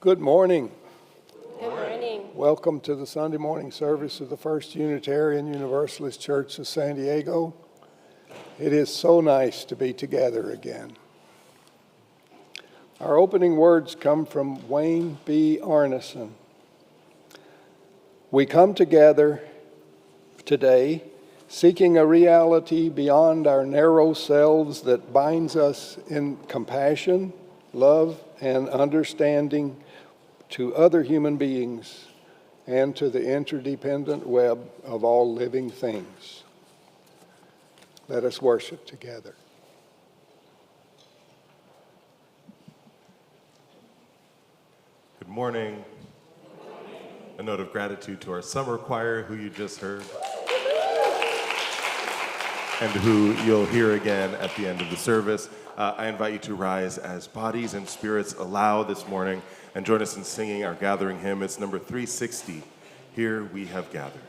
Good morning. Good morning. Welcome to the Sunday morning service of the First Unitarian Universalist Church of San Diego. It is so nice to be together again. Our opening words come from Wayne B. Arneson. We come together today seeking a reality beyond our narrow selves that binds us in compassion, love, and understanding to other human beings and to the interdependent web of all living things. Let us worship together. Good morning. A note of gratitude to our summer choir, who you just heard, and who you'll hear again at the end of the service. I invite you to rise as bodies and spirits allow this morning and join us in singing our gathering hymn. It's number 360, Here We Have Gathered.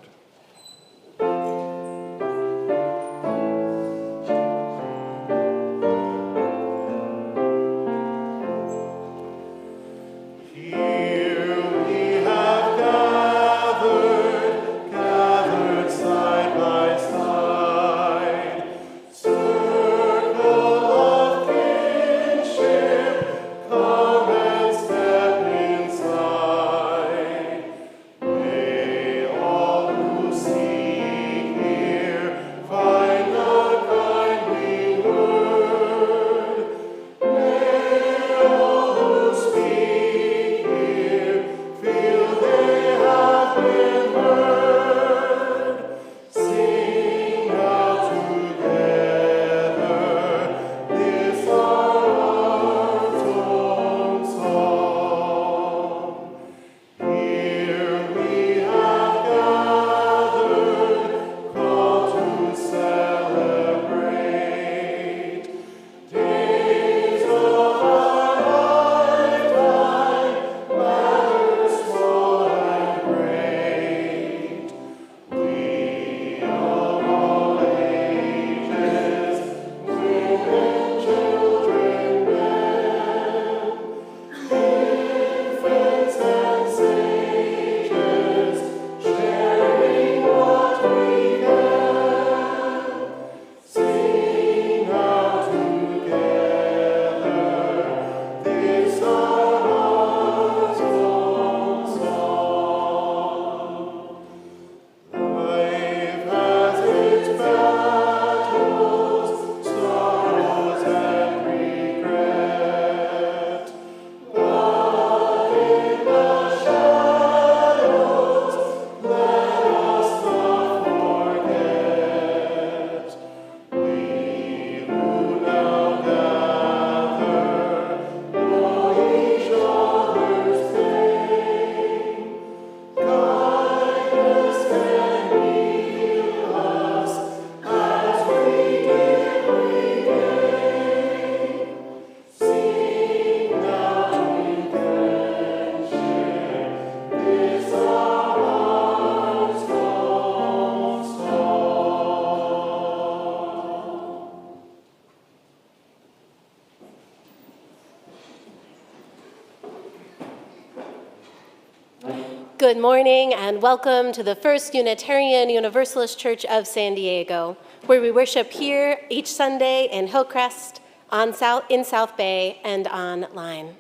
Good morning and welcome to the First Unitarian Universalist Church of San Diego, where we worship here each Sunday in Hillcrest, in South Bay, and online.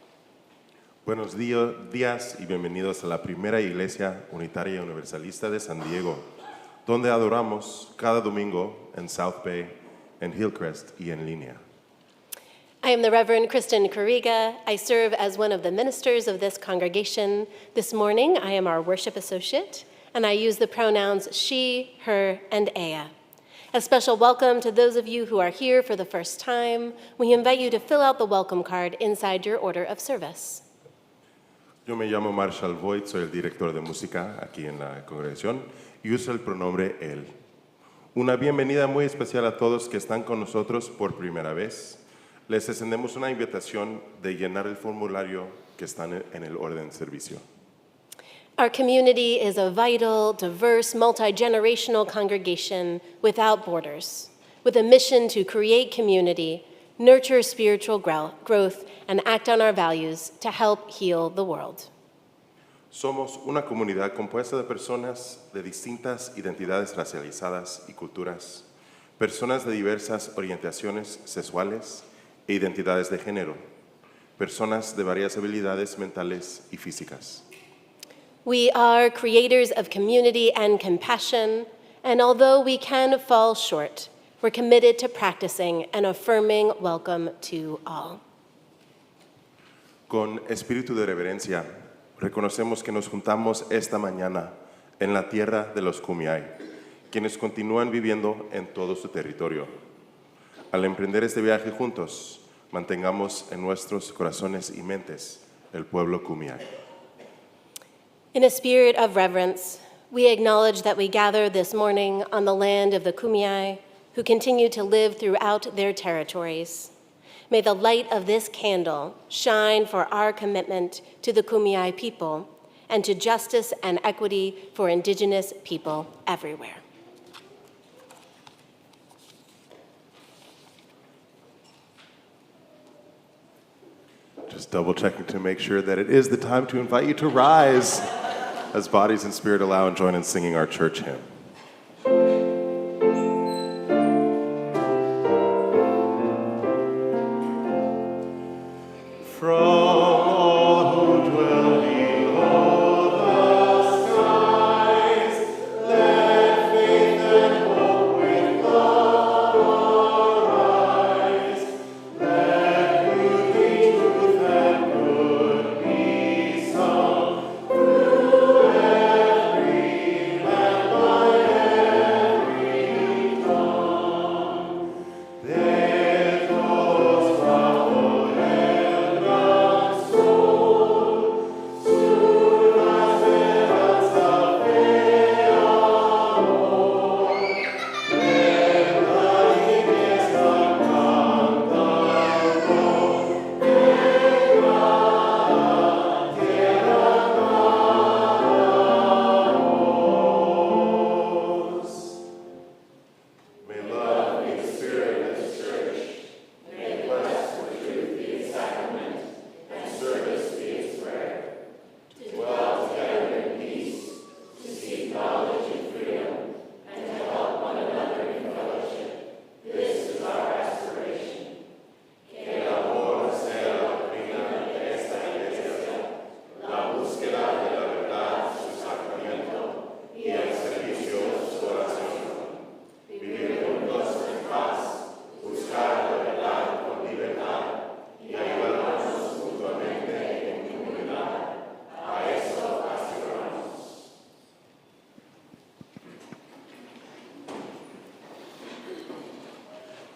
Buenos días y bienvenidos a la primera iglesia unitaria universalista de San Diego, donde adoramos cada domingo en South Bay, en Hillcrest y en línea. I am the Reverend Kristen Kuriga. I serve as one of the ministers of this congregation. This morning, I am our worship associate, and I use the pronouns she, her, and ella. A special welcome to those of you who are here for the first time. We invite you to fill out the welcome card inside your order of service. Yo me llamo Marshall Voigt, soy el director de música aquí en la congregación y uso el pronombre él. Una bienvenida muy especial a todos que están con nosotros por primera vez. Les extendemos una invitación de llenar el formulario que está en el orden de servicio. Our community is a vital, diverse, multi-generational congregation without borders, with a mission to create community, nurture spiritual growth, and act on our values to help heal the world. Somos una comunidad compuesta de personas de distintas identidades racializadas y culturas, personas de diversas orientaciones sexuales e identidades de género, personas de varias habilidades mentales y físicas. We are creators of community and compassion, and although we can fall short, we're committed to practicing an affirming welcome to all. Con espíritu de reverencia, reconocemos que nos juntamos esta mañana en la tierra de los Kumeyaay, quienes continúan viviendo en todo su territorio. Al emprender este viaje juntos, mantengamos en nuestros corazones y mentes el pueblo Kumeyaay. In a spirit of reverence, we acknowledge that we gather this morning on the land of the Kumeyaay, who continue to live throughout their territories. May the light of this candle shine for our commitment to the Kumeyaay people and to justice and equity for Indigenous people everywhere. Just double checking to make sure that it is the time to invite you to rise as bodies and spirit allow and join in singing our church hymn.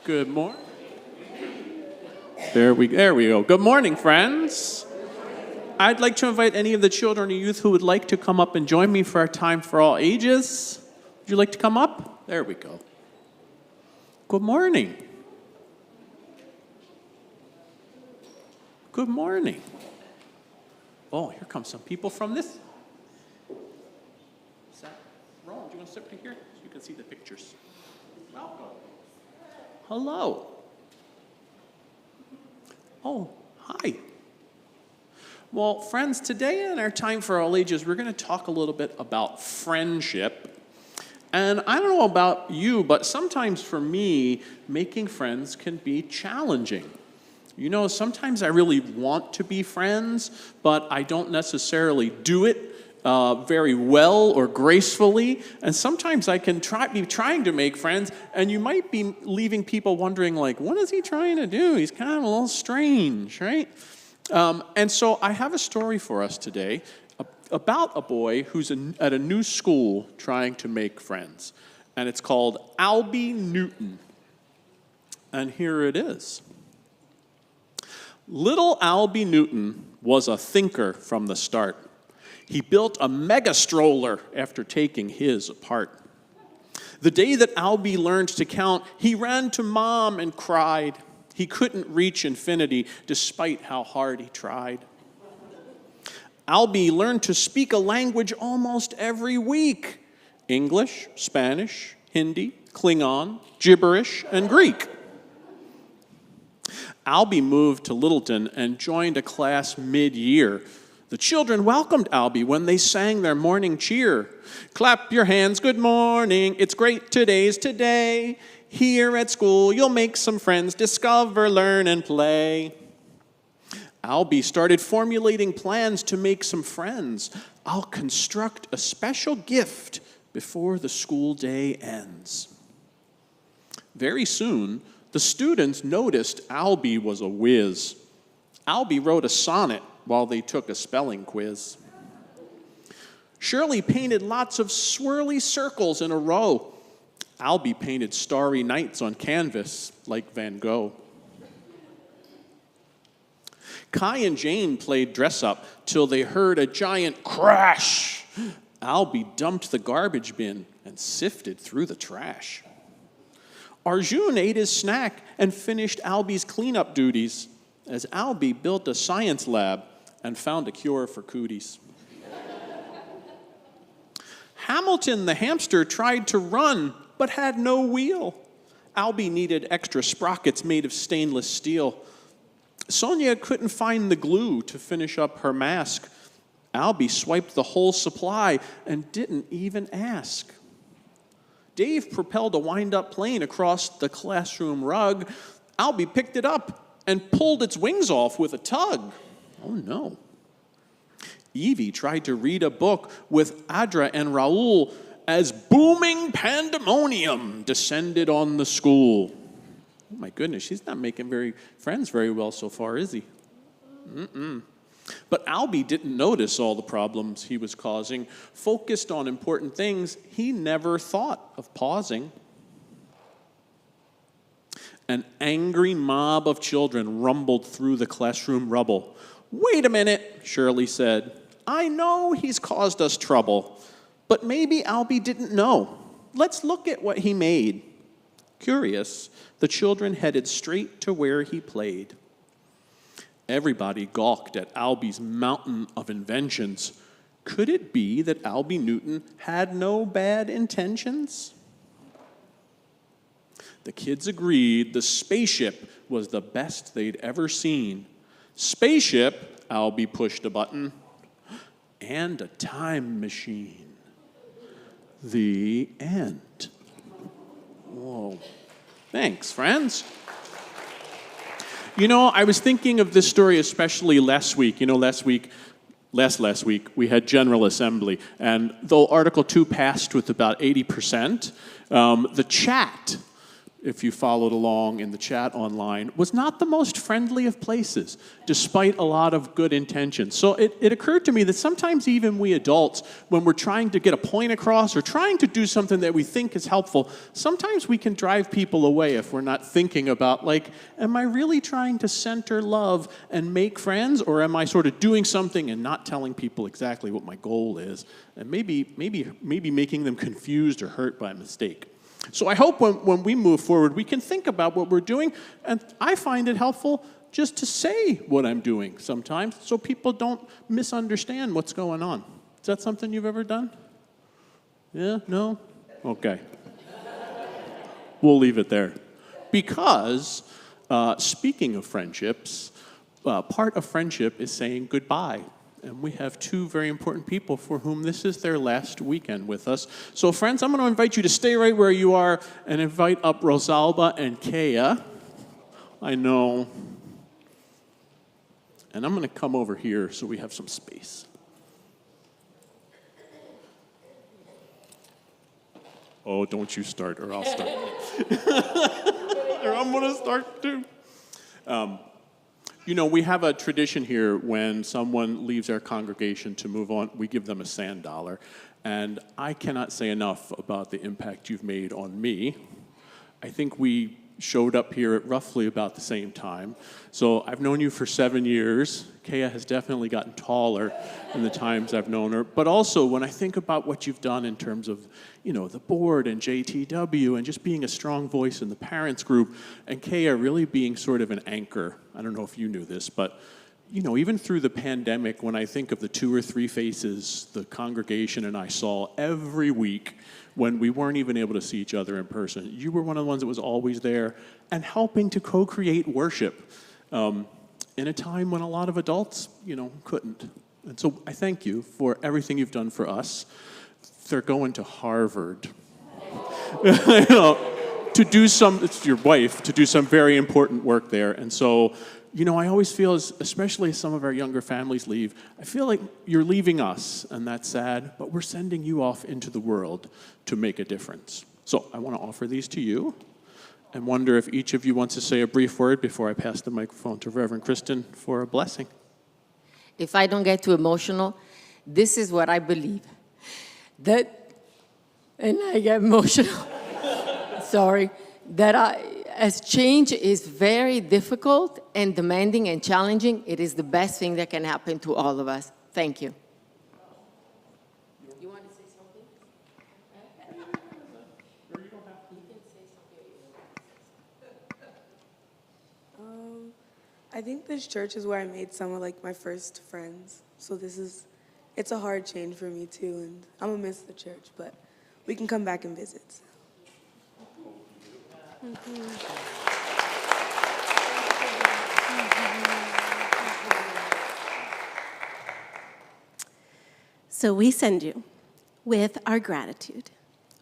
Good morning. There we go. Good morning, friends. I'd like to invite any of the children or youth who would like to come up and join me for our time for all ages. Would you like to come up? There we go. Good morning. Good morning. Oh, here come some people from this. Is that Ron? Do you want to sit right here so you can see the pictures? Welcome. Hello. Oh, hi. Well, friends, today in our Time for All Ages, we're going to talk a little bit about friendship. And I don't know about you, but sometimes for me, making friends can be challenging. You know, sometimes I really want to be friends, but I don't necessarily do it very well or gracefully. And sometimes I can be trying to make friends, and you might be leaving people wondering, like, what is he trying to do? He's kind of a little strange, right? And so I have a story for us today about a boy who's at a new school trying to make friends. And it's called Albie Newton. And here it is. Little Albie Newton was a thinker from the start. He built a mega stroller after taking his apart. The day that Albie learned to count, he ran to Mom and cried. He couldn't reach infinity despite how hard he tried. Albie learned to speak a language almost every week: English, Spanish, Hindi, Klingon, gibberish, and Greek. Albie moved to Littleton and joined a class mid-year. The children welcomed Albie when they sang their morning cheer. Clap your hands, good morning, it's great today's today. Here at school you'll make some friends, discover, learn, and play. Albie started formulating plans to make some friends. I'll construct a special gift before the school day ends. Very soon, the students noticed Albie was a whiz. Albie wrote a sonnet while they took a spelling quiz. Shirley painted lots of swirly circles in a row. Albie painted starry nights on canvas like Van Gogh. Kai and Jane played dress-up till they heard a giant crash. Albie dumped the garbage bin and sifted through the trash. Arjun ate his snack and finished Albie's cleanup duties as Albie built a science lab and found a cure for cooties. Hamilton the hamster tried to run but had no wheel. Albie needed extra sprockets made of stainless steel. Sonia couldn't find the glue to finish up her mask. Albie swiped the whole supply and didn't even ask. Dave propelled a wind-up plane across the classroom rug. Albie picked it up and pulled its wings off with a tug. Oh no. Evie tried to read a book with Adra and Raoul as booming pandemonium descended on the school. Oh my goodness, she's not making friends very well so far, is he? But Albie didn't notice all the problems he was causing. Focused on important things, he never thought of pausing. An angry mob of children rumbled through the classroom rubble. Wait a minute, Shirley said. I know he's caused us trouble, but maybe Albie didn't know. Let's look at what he made. Curious, the children headed straight to where he played. Everybody gawked at Albie's mountain of inventions. Could it be that Albie Newton had no bad intentions? The kids agreed the spaceship was the best they'd ever seen. Spaceship, Albie pushed a button, and a time machine. The end. Whoa. Thanks, friends. You know, I was thinking of this story especially last week. You know, last week, we had General Assembly. And though Article 2 passed with about 80%, the chat, if you followed along in the chat online, was not the most friendly of places, despite a lot of good intentions. So it occurred to me that sometimes even we adults, when we're trying to get a point across or trying to do something that we think is helpful, sometimes we can drive people away if we're not thinking about, like, am I really trying to center love and make friends, or am I sort of doing something and not telling people exactly what my goal is, and maybe making them confused or hurt by mistake. So I hope when we move forward, we can think about what we're doing, and I find it helpful just to say what I'm doing sometimes so people don't misunderstand what's going on. Is that something you've ever done? Yeah? No? Okay. We'll leave it there. Because, speaking of friendships, part of friendship is saying goodbye. And we have two very important people for whom this is their last weekend with us. So friends, I'm going to invite you to stay right where you are and invite up Rosalba and Kea. I know. And I'm going to come over here so we have some space. Oh, don't you start or I'll start. Or I'm going to start too. You know, we have a tradition here when someone leaves our congregation to move on, we give them a sand dollar. And I cannot say enough about the impact you've made on me. I think we showed up here at roughly about the same time. So I've known you for 7 years. Kea has definitely gotten taller in the times I've known her. But also, when I think about what you've done in terms of, you know, the board and JTW and just being a strong voice in the parents group, and Kea really being sort of an anchor. I don't know if you knew this, but, you know, even through the pandemic, when I think of the 2 or 3 faces the congregation and I saw every week when we weren't even able to see each other in person, you were one of the ones that was always there and helping to co-create worship. in a time when a lot of adults, couldn't. And so I thank you for everything you've done for us. They're going to Harvard. It's your wife, to do some very important work there. And so, I always feel, especially as some of our younger families leave, I feel like you're leaving us, and that's sad, but we're sending you off into the world to make a difference. So I want to offer these to you, and wonder if each of you wants to say a brief word before I pass the microphone to Reverend Kristen for a blessing. If I don't get too emotional, this is what I believe. And I get emotional, sorry, as change is very difficult and demanding and challenging, it is the best thing that can happen to all of us. Thank you. You want to say something? I think this church is where I made some of my first friends. So it's a hard change for me too, and I'm gonna miss the church, but we can come back and visit. So we send you with our gratitude,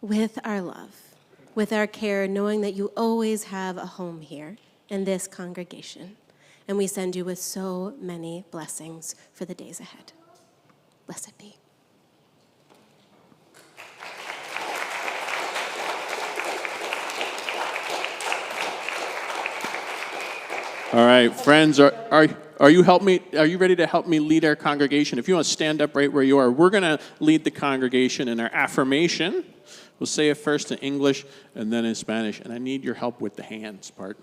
with our love, with our care, knowing that you always have a home here in this congregation. And we send you with so many blessings for the days ahead. Blessed be. All right, friends, are you ready to help me lead our congregation? If you want to stand up right where you are, we're going to lead the congregation in our affirmation. We'll say it first in English and then in Spanish, and I need your help with the hands part.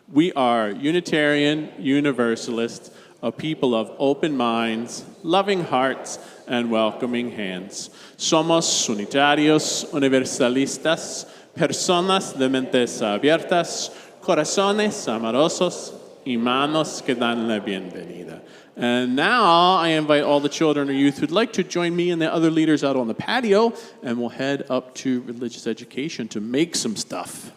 We are Unitarian Universalists, a people of open minds, loving hearts, and welcoming hands. Somos unitarios, universalistas, personas de mentes abiertas, corazones amorosos, y manos que dan la bienvenida. And now I invite all the children or youth who'd like to join me and the other leaders out on the patio, and we'll head up to religious education to make some stuff.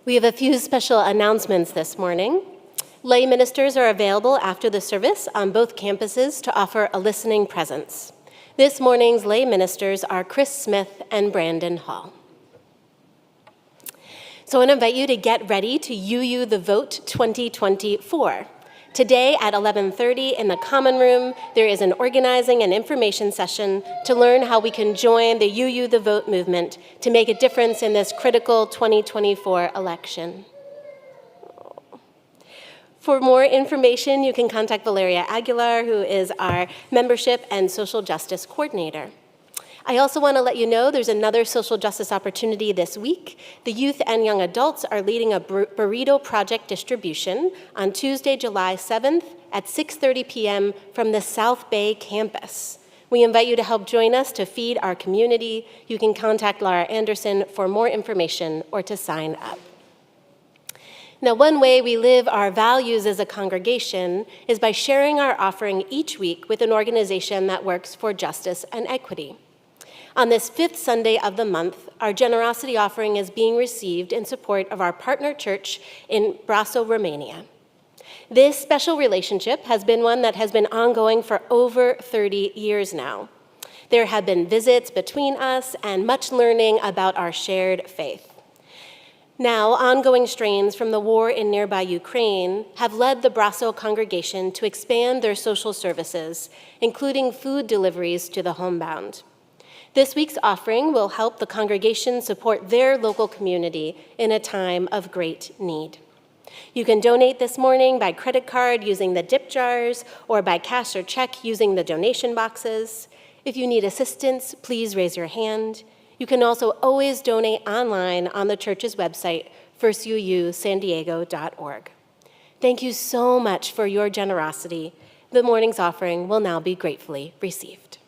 We have a few special announcements this morning. Lay ministers are available after the service on both campuses to offer a listening presence. This morning's lay ministers are Chris Smith and Brandon Hall. So I want to invite you to get ready to UU the Vote 2024. Today at 11:30 in the Common Room, there is an organizing and information session to learn how we can join the UU the Vote movement to make a difference in this critical 2024 election. For more information, you can contact Valeria Aguilar, who is our Membership and Social Justice Coordinator. I also want to let you know there's another social justice opportunity this week. The youth and young adults are leading a burrito project distribution on Tuesday, July 7th at 6:30 p.m. from the South Bay campus. We invite you to help join us to feed our community. You can contact Laura Anderson for more information or to sign up. Now, one way we live our values as a congregation is by sharing our offering each week with an organization that works for justice and equity. On this fifth Sunday of the month, our generosity offering is being received in support of our partner church in Brașov, Romania. This special relationship has been one that has been ongoing for over 30 years now. There have been visits between us and much learning about our shared faith. Now, ongoing strains from the war in nearby Ukraine have led the Brașov congregation to expand their social services, including food deliveries to the homebound. This week's offering will help the congregation support their local community in a time of great need. You can donate this morning by credit card using the dip jars or by cash or check using the donation boxes. If you need assistance, please raise your hand. You can also always donate online on the church's website, firstuusandiego.org. Thank you so much for your generosity. The morning's offering will now be gratefully received.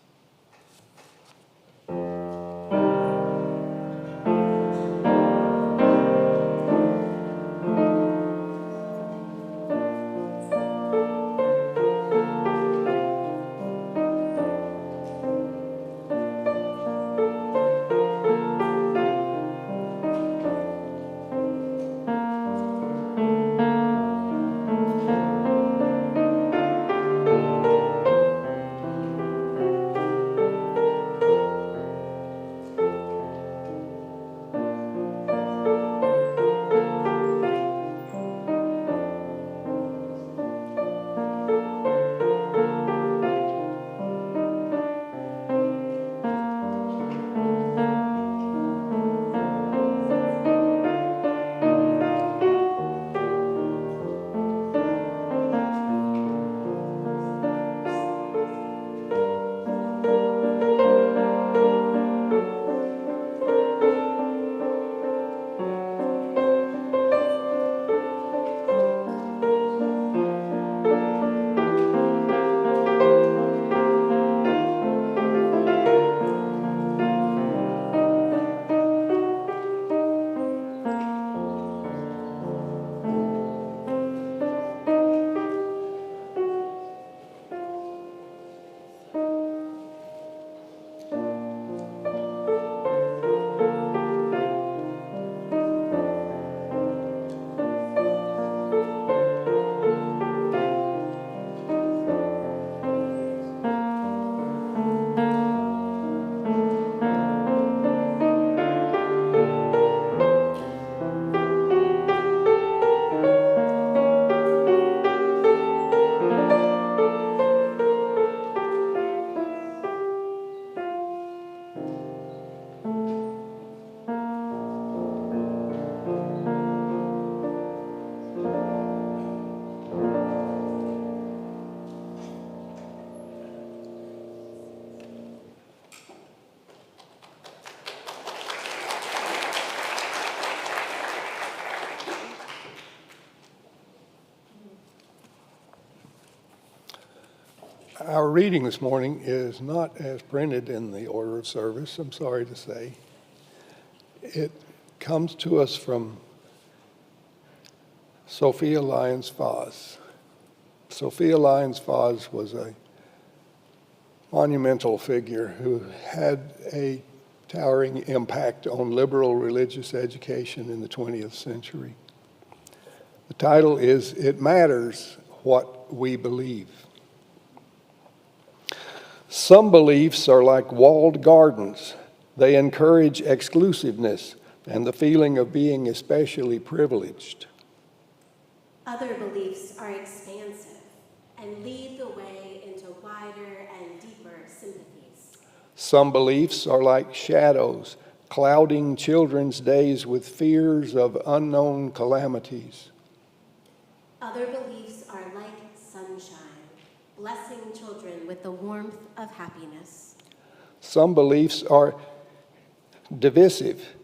Our reading this morning is not as printed in the order of service, I'm sorry to say. It comes to us from Sophia Lyons Foss. Sophia Lyons Foss was a monumental figure who had a towering impact on liberal religious education in the 20th century. The title is It Matters What We Believe. Some beliefs are like walled gardens. They encourage exclusiveness and the feeling of being especially privileged. Other beliefs are expansive and lead the way into wider and deeper sympathies. Some beliefs are like shadows, clouding children's days with fears of unknown calamities. Other beliefs are like sunshine, blessing children with the warmth of happiness. Some beliefs are divisive,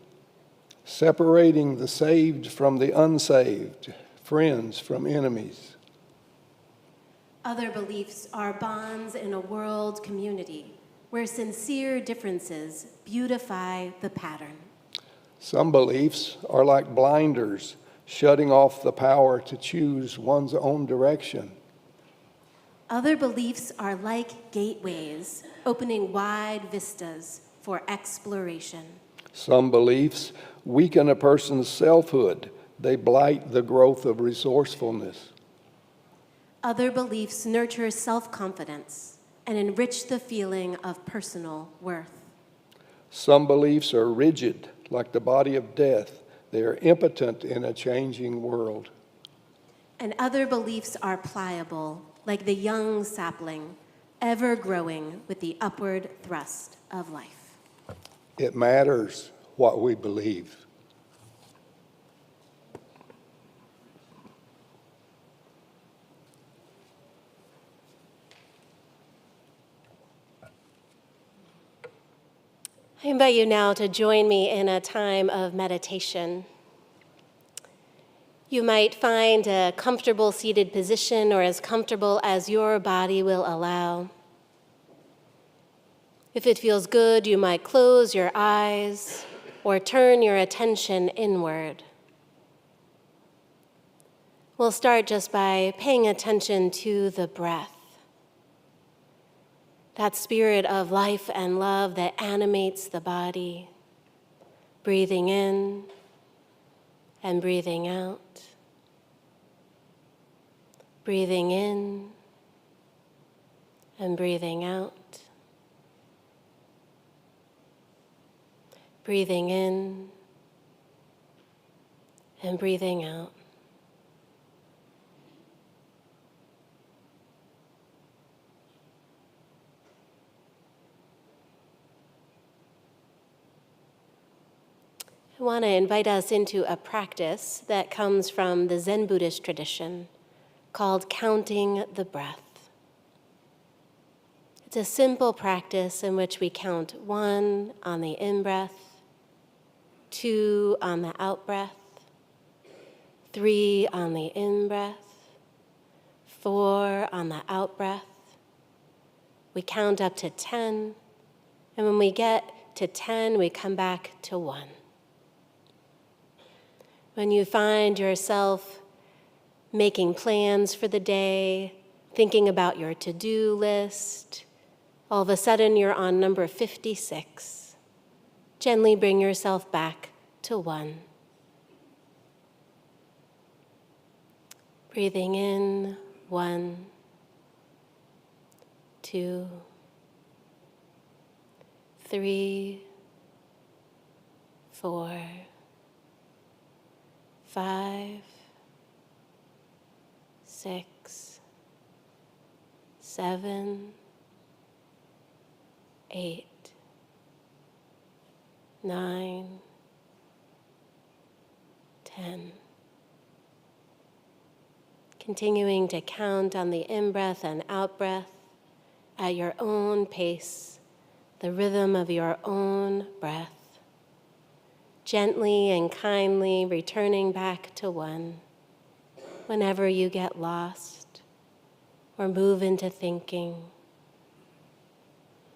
separating the saved from the unsaved, friends from enemies. Other beliefs are bonds in a world community where sincere differences beautify the pattern. Some beliefs are like blinders, shutting off the power to choose one's own direction. Other beliefs are like gateways, opening wide vistas for exploration. Some beliefs weaken a person's selfhood. They blight the growth of resourcefulness. Other beliefs nurture self-confidence and enrich the feeling of personal worth. Some beliefs are rigid, like the body of death. They are impotent in a changing world. And other beliefs are pliable, like the young sapling, ever growing with the upward thrust of life. It matters what we believe. I invite you now to join me in a time of meditation. You might find a comfortable seated position or as comfortable as your body will allow. If it feels good, you might close your eyes or turn your attention inward. We'll start just by paying attention to the breath. That spirit of life and love that animates the body, breathing in and breathing out, breathing in and breathing out, breathing in and breathing out. I want to invite us into a practice that comes from the Zen Buddhist tradition called counting the breath. It's a simple practice in which we count 1 on the in-breath, 2 on the out-breath, 3 on the in-breath, 4 on the out-breath. We count up to 10, and when we get to 10, we come back to 1. When you find yourself making plans for the day, thinking about your to-do list, all of a sudden you're on number 56. Gently bring yourself back to 1. Breathing in, 1, 2, 3, 4, 5, 6, 7, 8, 9, 10. Continuing to count on the in-breath and out-breath at your own pace, the rhythm of your own breath. Gently and kindly returning back to 1 whenever you get lost or move into thinking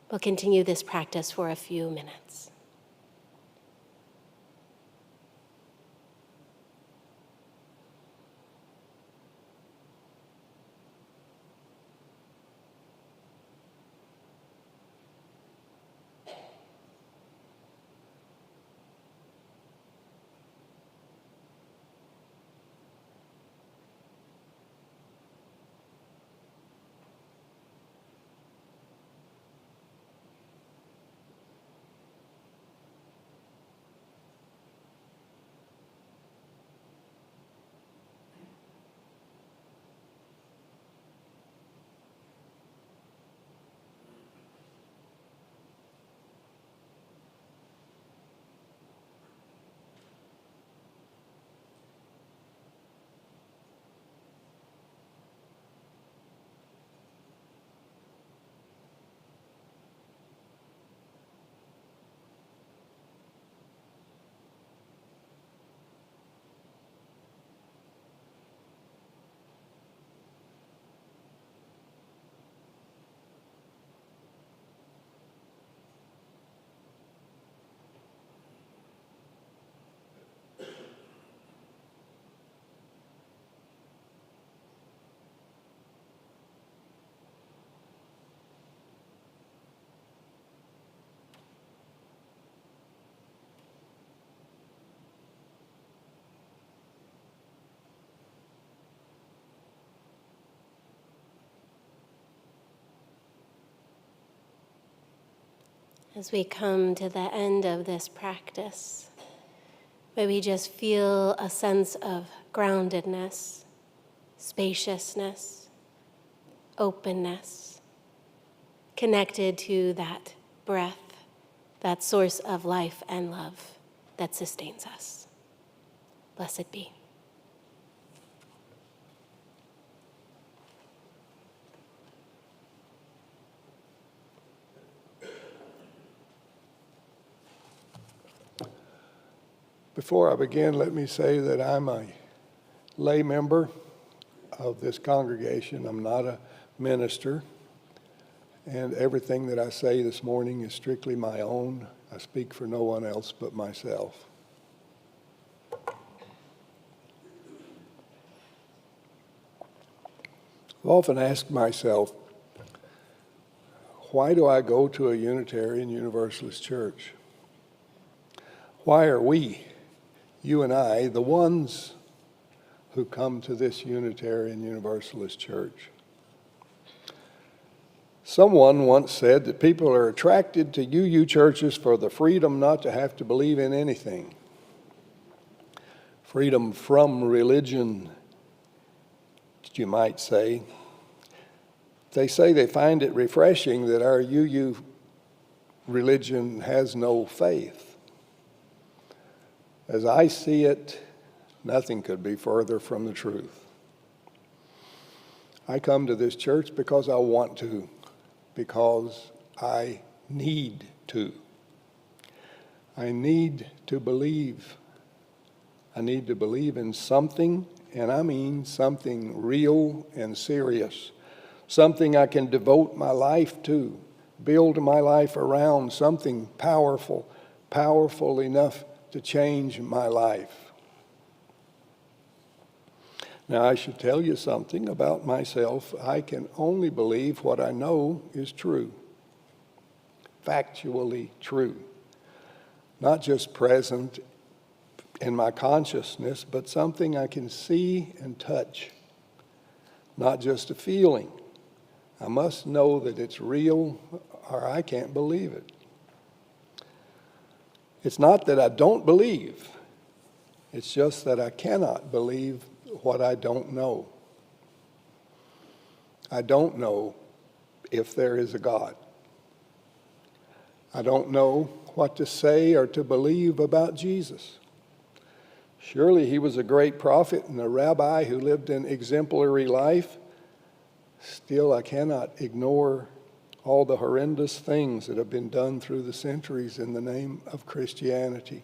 We'll continue this practice for a few minutes. As we come to the end of this practice, may we just feel a sense of groundedness, spaciousness, openness, connected to that breath, that source of life and love that sustains us. Blessed be. Before I begin, let me say that I'm a lay member of this congregation. I'm not a minister, and everything that I say this morning is strictly my own. I speak for no one else but myself. I've often asked myself, why do I go to a Unitarian Universalist church? Why are we, you and I, the ones who come to this Unitarian Universalist church? Someone once said that people are attracted to UU churches for the freedom not to have to believe in anything. Freedom from religion, you might say. They say they find it refreshing that our UU religion has no faith. As I see it, nothing could be further from the truth. I come to this church because I want to, because I need to. I need to believe. I need to believe in something, and I mean something real and serious. Something I can devote my life to, build my life around, something powerful enough to change my life. Now, I should tell you something about myself. I can only believe what I know is true, factually true, not just present in my consciousness, but something I can see and touch, not just a feeling. I must know that it's real or I can't believe it. It's not that I don't believe. It's just that I cannot believe what I don't know. I don't know if there is a God. I don't know what to say or to believe about Jesus. Surely he was a great prophet and a rabbi who lived an exemplary life. Still, I cannot ignore all the horrendous things that have been done through the centuries in the name of Christianity.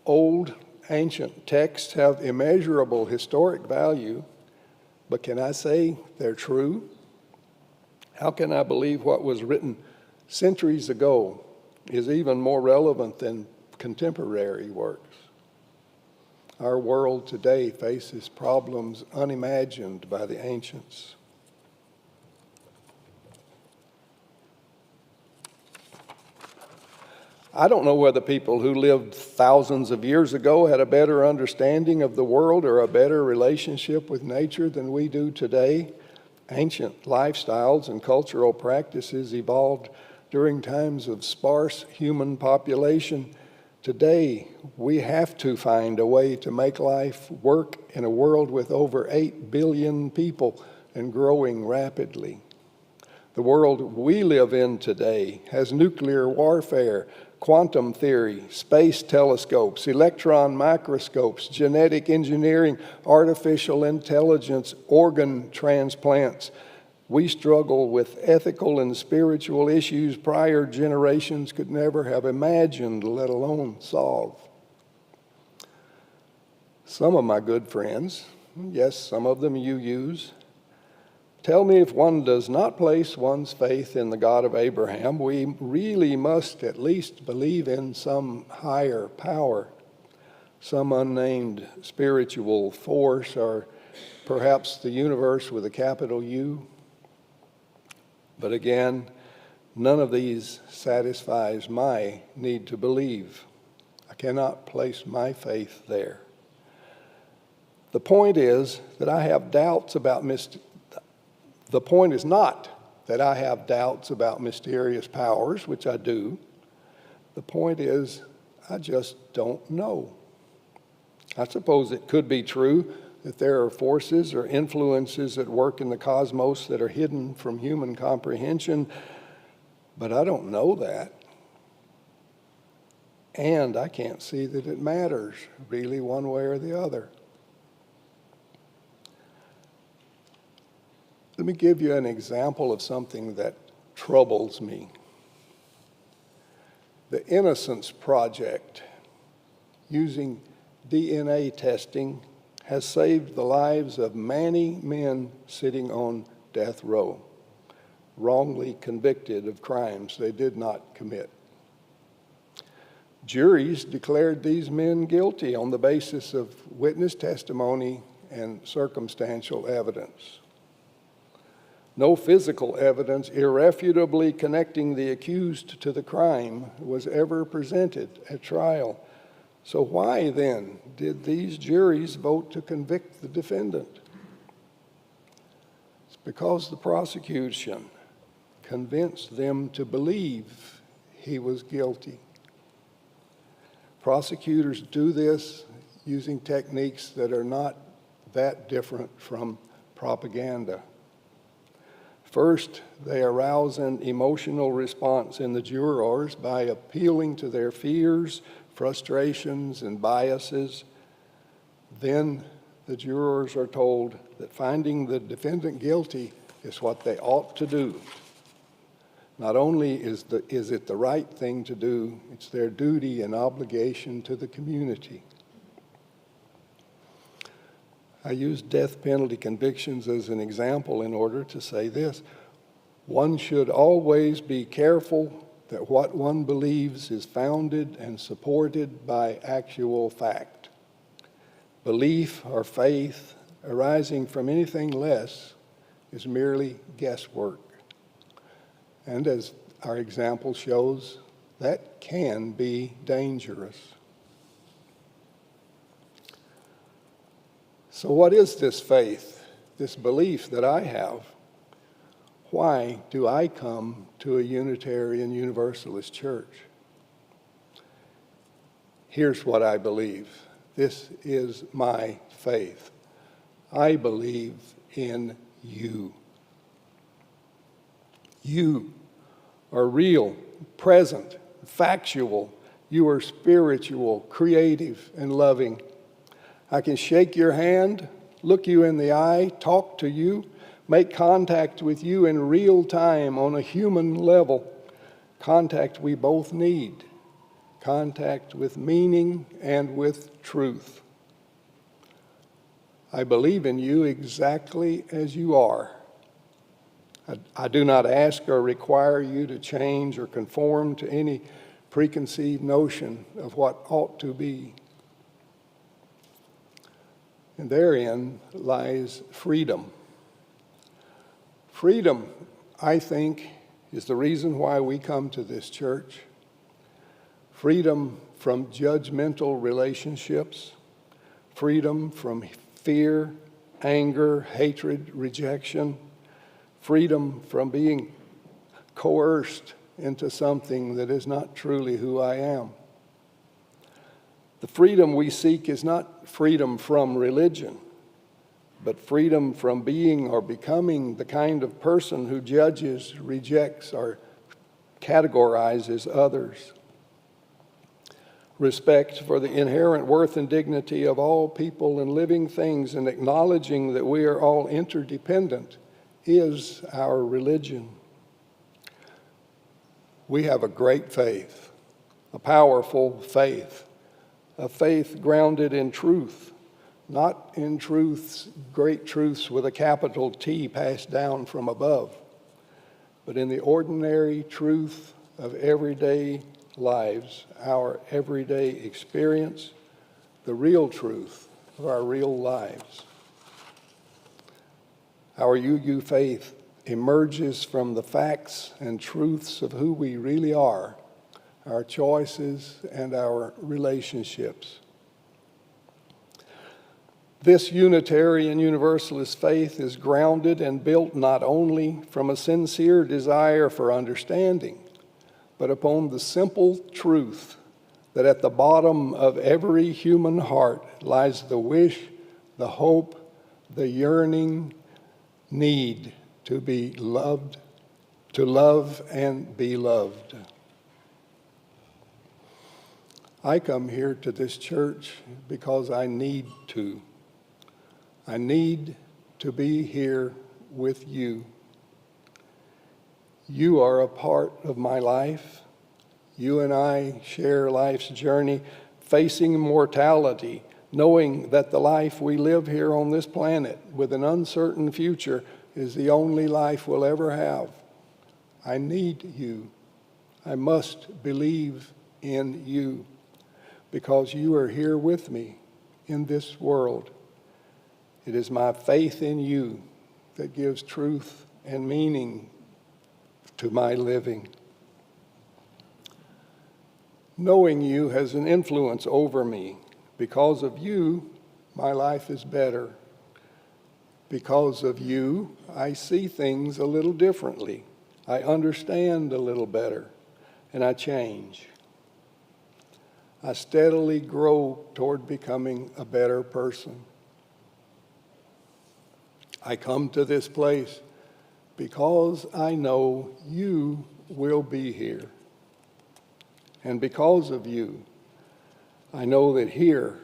Old, ancient texts have immeasurable historic value, but can I say they're true? How can I believe what was written centuries ago is even more relevant than contemporary works? Our world today faces problems unimagined by the ancients. I don't know whether people who lived thousands of years ago had a better understanding of the world or a better relationship with nature than we do today. Ancient lifestyles and cultural practices evolved during times of sparse human population. Today, we have to find a way to make life work in a world with over 8 billion people and growing rapidly. The world we live in today has nuclear warfare, quantum theory, space telescopes, electron microscopes, genetic engineering, artificial intelligence, organ transplants. We struggle with ethical and spiritual issues prior generations could never have imagined, let alone solve. Some of my good friends, yes, some of them you use, tell me if one does not place one's faith in the God of Abraham, we really must at least believe in some higher power, some unnamed spiritual force, or perhaps the universe with a capital U. But again, none of these satisfies my need to believe. I cannot place my faith there. The point is that I have doubts about The point is not that I have doubts about mysterious powers, which I do. The point is, I just don't know. I suppose it could be true that there are forces or influences at work in the cosmos that are hidden from human comprehension, but I don't know that. And I can't see that it matters really one way or the other. Let me give you an example of something that troubles me. The Innocence Project, using DNA testing, has saved the lives of many men sitting on death row, wrongly convicted of crimes they did not commit. Juries declared these men guilty on the basis of witness testimony and circumstantial evidence. No physical evidence irrefutably connecting the accused to the crime was ever presented at trial. So why then did these juries vote to convict the defendant? It's because the prosecution convinced them to believe he was guilty. Prosecutors do this using techniques that are not that different from propaganda. First, they arouse an emotional response in the jurors by appealing to their fears, frustrations, and biases. Then the jurors are told that finding the defendant guilty is what they ought to do. Not only is it the right thing to do, it's their duty and obligation to the community. I use death penalty convictions as an example in order to say this. One should always be careful that what one believes is founded and supported by actual fact. Belief or faith arising from anything less is merely guesswork. And as our example shows, that can be dangerous. So what is this faith, this belief that I have? Why do I come to a Unitarian Universalist church? Here's what I believe. This is my faith. I believe in you. You are real, present, factual. You are spiritual, creative, and loving. I can shake your hand, look you in the eye, talk to you, make contact with you in real time on a human level. Contact we both need. Contact with meaning and with truth. I believe in you exactly as you are. I do not ask or require you to change or conform to any preconceived notion of what ought to be. And therein lies freedom. Freedom, I think, is the reason why we come to this church. Freedom from judgmental relationships, freedom from fear, anger, hatred, rejection, freedom from being coerced into something that is not truly who I am. The freedom we seek is not freedom from religion, but freedom from being or becoming the kind of person who judges, rejects, or categorizes others. Respect for the inherent worth and dignity of all people and living things, and acknowledging that we are all interdependent, is our religion. We have a great faith, a powerful faith, a faith grounded in truth, not in truths, great truths with a capital T passed down from above, but in the ordinary truth of everyday lives, our everyday experience, the real truth of our real lives. Our UU faith emerges from the facts and truths of who we really are, our choices and our relationships. This Unitarian Universalist faith is grounded and built not only from a sincere desire for understanding, but upon the simple truth that at the bottom of every human heart lies the wish, the hope, the yearning need to be loved, to love and be loved. I come here to this church because I need to. I need to be here with you. You are a part of my life. You and I share life's journey, facing mortality, knowing that the life we live here on this planet with an uncertain future is the only life we'll ever have. I need you. I must believe in you because you are here with me in this world. It is my faith in you that gives truth and meaning to my living. Knowing you has an influence over me. Because of you, my life is better. Because of you, I see things a little differently. I understand a little better, and I change. I steadily grow toward becoming a better person. I come to this place because I know you will be here. And because of you, I know that here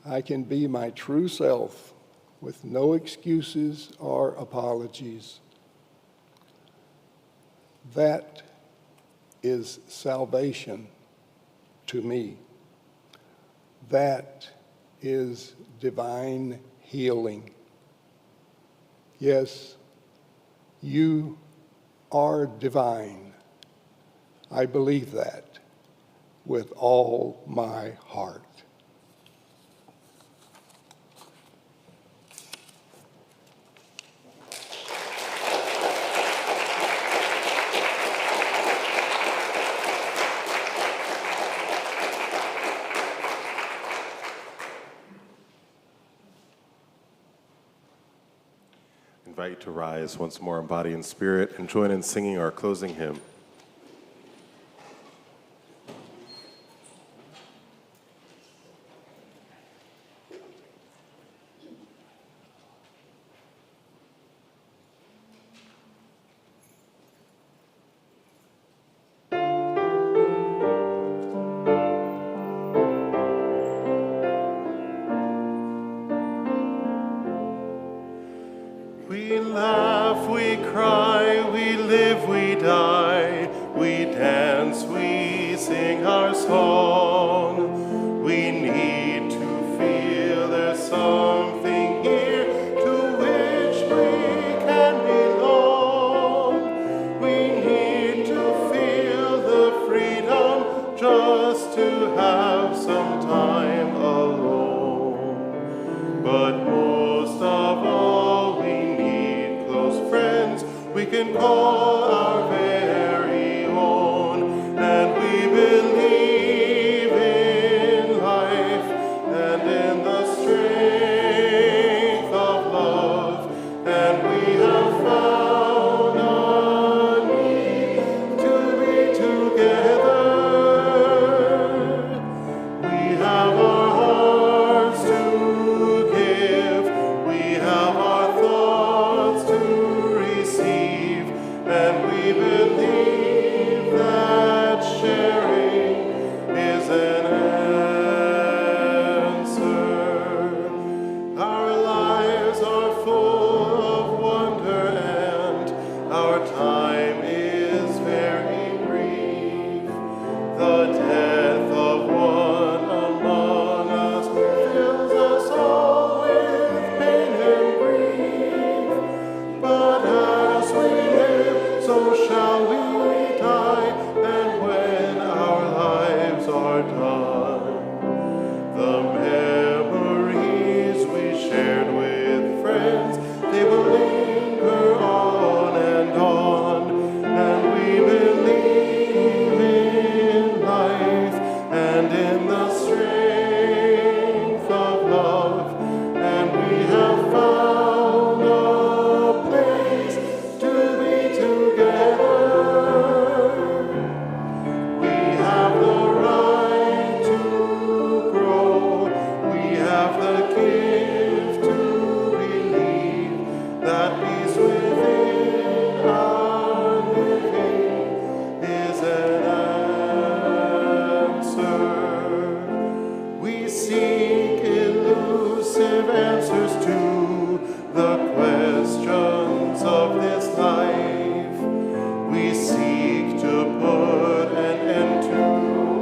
I can be my true self with no excuses or apologies. That is salvation to me. That is divine healing. Yes, you are divine. I believe that with all my heart. Invite you to rise once more in body and spirit and join in singing our closing hymn. We laugh, we cry, we live, we die. just to have some time alone. But most of all, we need close friends we can call our very own. And we believe in life and in the strength of love. And we have found a need to be together. We have our hearts to give. We have our thoughts to receive. And we believe that sharing is an answer. Our lives are full of wonder and our time is very brief. The death of one among us fills us all with pain and grief. But as we live, so shall we die, and when our lives are done, the memories we shared with friends, they will linger on, and we believe in life and in the strength of love, and we have found a place to be together. We have the right to grow. We have the gift to believe that peace within our living is an answer. We seek elusive answers to the questions of this life. We seek to put an end to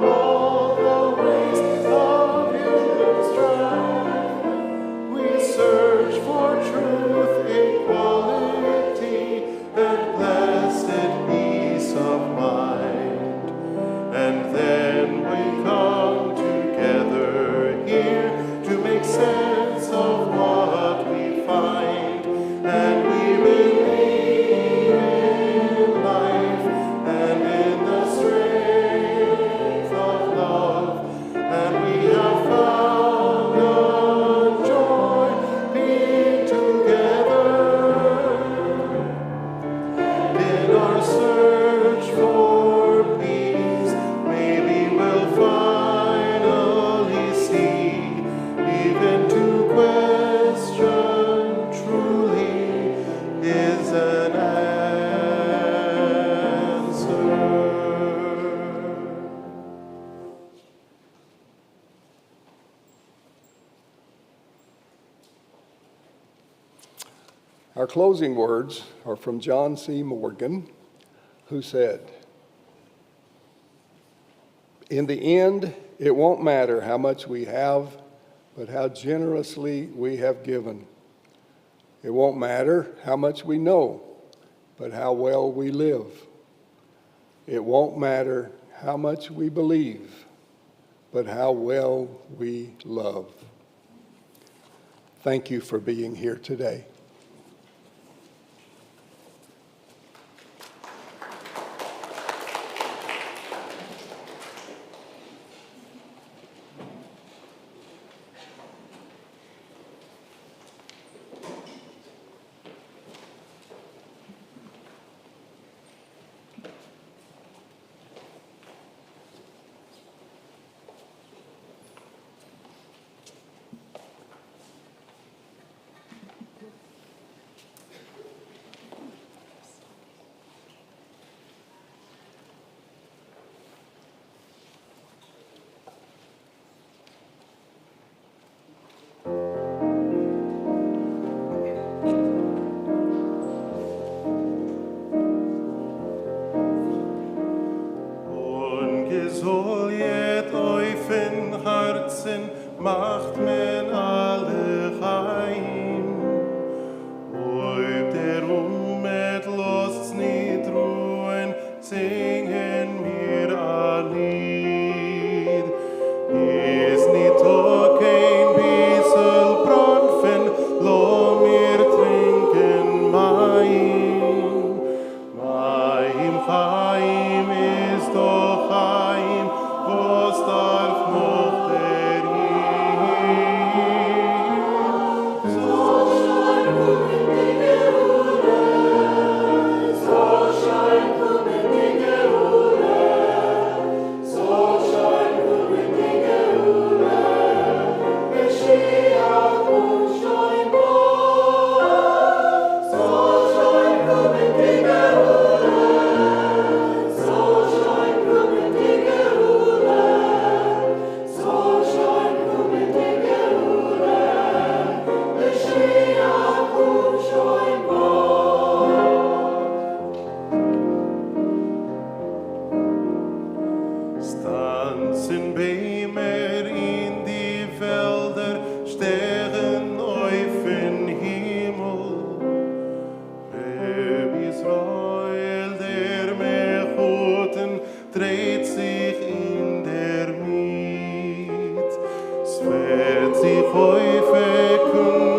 all the waste of human strife. We search for truth, equality, and blessed peace of mind. And then we come together here to make sense of what we find. And we believe in life and in the strength of love. And we have found a joy being together. In our search for peace, maybe we'll finally see, even to question truly is an answer. Our closing words are from John C. Morgan, who said, "In the end, it won't matter how much we have, but how generously we have given. It won't matter how much we know, but how well we live. It won't matter how much we believe, but how well we love." Thank you for being here today. Ungesoljet eufen Herzen macht men alle heim. Ob der met lost nit ruhen, singen mir a Lied. wachsen Bäume in die Wälder, Sterne auf den Himmel. Israel, der Mechuten, dreht sich in der Miet. Es wird sich häufig